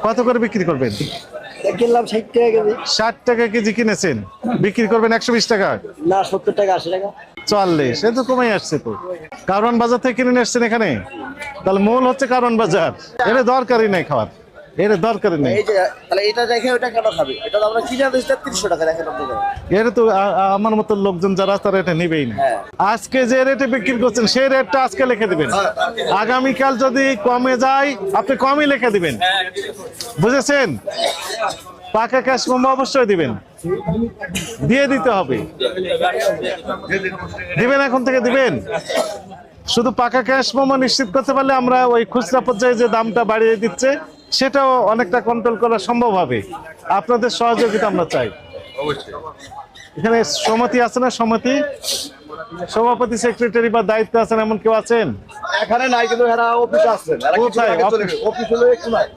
কত করে বিক্রি করবেন? কিনলাম 60 টাকা কেজি। 60 টাকা কেজি কিনেছেন, বিক্রি করবেন 120 টাকা? না, 70 টাকা 80 টাকা। 40, এ তো কমে আসছে তো। কারওয়ান বাজার থেকে কিনে আসছেন এখানে, তাহলে মূল হচ্ছে কারওয়ান বাজার। এর দরকারই নাই খাওয়ার, এর দরকারই নেই। এই যে তাহলে এটা দেখে ওটা কেন খাবে? এটা তো আমরা কিনে দিচ্ছি 300 টাকা, দেখেন আপনি। এর তো আমার মতো লোকজন যারা তারা এটা নিবেই না। আজকে যে রেটে বিক্রি করছেন সেই রেটটা আজকে লিখে দিবেন, আগামীকাল যদি কমে যায় আপনি কমই লিখে দিবেন, বুঝেছেন? পাকা ক্যাশ মেমো অবশ্যই দিবেন, দিয়ে দিতে হবে। দিবেন, এখন থেকে দিবেন। শুধু পাকা ক্যাশ মেমো নিশ্চিত করতে পারলে আমরা ওই খুচরা পর্যায়ে যে দামটা বাড়িয়ে দিচ্ছে সেটাও অনেকটা কন্ট্রোল করা সম্ভব হবে। আপনাদের সহযোগিতা আমরা চাই। এখানে সমিতি আছে না? সমিতি সভাপতি, সেক্রেটারি বা দায়িত্ব আছেন এমন কেউ আছেন? এখানে নাই, কিন্তু এরা অফিসে আসছেন। কোথায়? অফিস হলো একটু নাই।